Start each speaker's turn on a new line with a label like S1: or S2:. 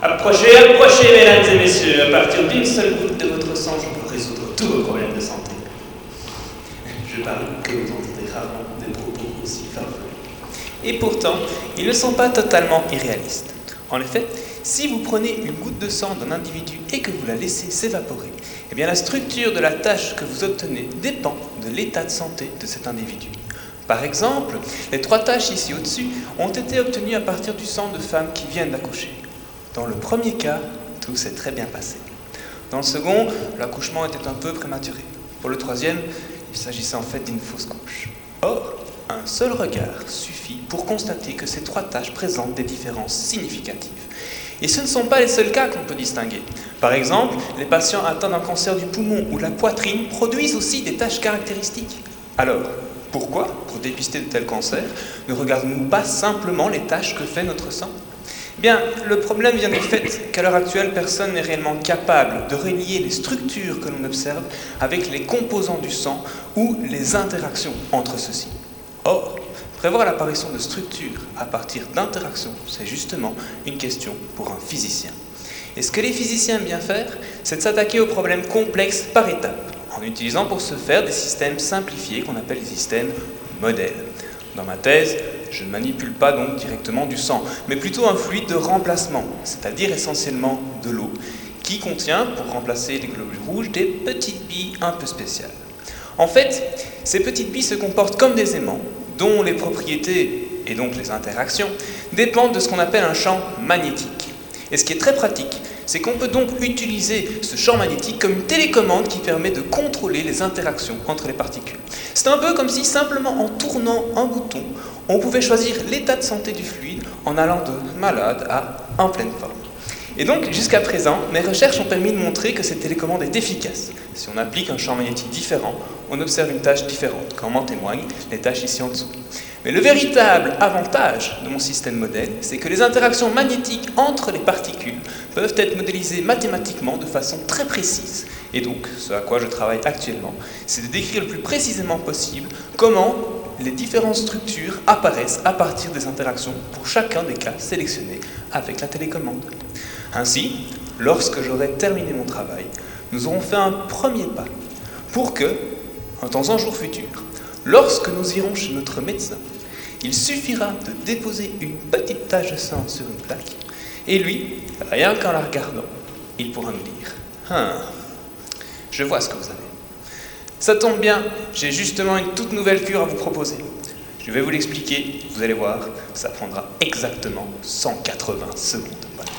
S1: Approchez, approchez, mesdames et messieurs. À partir d'une seule goutte de votre sang, je peux résoudre tous vos problèmes de santé. Je parie que vous entendez rarement des propos aussi farfelus. Et pourtant, ils ne sont pas totalement irréalistes. En effet, si vous prenez une goutte de sang d'un individu et que vous la laissez s'évaporer, eh bien la structure de la tâche que vous obtenez dépend de l'état de santé de cet individu. Par exemple, les 3 taches ici au-dessus ont été obtenues à partir du sang de femmes qui viennent d'accoucher. Dans le premier cas, tout s'est très bien passé. Dans le second, l'accouchement était un peu prématuré. Pour le troisième, il s'agissait en fait d'une fausse couche. Or, un seul regard suffit pour constater que ces 3 taches présentent des différences significatives. Et ce ne sont pas les seuls cas qu'on peut distinguer. Par exemple, les patients atteints d'un cancer du poumon ou de la poitrine produisent aussi des taches caractéristiques. Alors, pourquoi, pour dépister de tels cancers, ne regardons-nous pas simplement les taches que fait notre sang ? Eh bien, le problème vient du fait qu'à l'heure actuelle, personne n'est réellement capable de relier les structures que l'on observe avec les composants du sang ou les interactions entre ceux-ci. Or, prévoir l'apparition de structures à partir d'interactions, c'est justement une question pour un physicien. Et ce que les physiciens aiment bien faire, c'est de s'attaquer aux problèmes complexes par étapes, en utilisant pour ce faire des systèmes simplifiés qu'on appelle les systèmes modèles. Dans ma thèse, je ne manipule pas donc directement du sang, mais plutôt un fluide de remplacement, c'est-à-dire essentiellement de l'eau, qui contient, pour remplacer les globules rouges, des petites billes un peu spéciales. En fait, ces petites billes se comportent comme des aimants, dont les propriétés, et donc les interactions, dépendent de ce qu'on appelle un champ magnétique. Et ce qui est très pratique, c'est qu'on peut donc utiliser ce champ magnétique comme une télécommande qui permet de contrôler les interactions entre les particules. C'est un peu comme si, simplement en tournant un bouton, on pouvait choisir l'état de santé du fluide en allant de malade à en pleine forme. Et donc, jusqu'à présent, mes recherches ont permis de montrer que cette télécommande est efficace. Si on applique un champ magnétique différent, on observe une tâche différente, comme en témoignent les tâches ici en dessous. Mais le véritable avantage de mon système modèle, c'est que les interactions magnétiques entre les particules peuvent être modélisées mathématiquement de façon très précise. Et donc, ce à quoi je travaille actuellement, c'est de décrire le plus précisément possible comment les différentes structures apparaissent à partir des interactions pour chacun des cas sélectionnés avec la télécommande. Ainsi, lorsque j'aurai terminé mon travail, nous aurons fait un premier pas pour que, dans un jour futur, lorsque nous irons chez notre médecin, il suffira de déposer une petite tache de sang sur une plaque, et lui, rien qu'en la regardant, il pourra nous dire « je vois ce que vous avez. Ça tombe bien, j'ai justement une toute nouvelle cure à vous proposer. Je vais vous l'expliquer, vous allez voir, ça prendra exactement 180 secondes. » Voilà.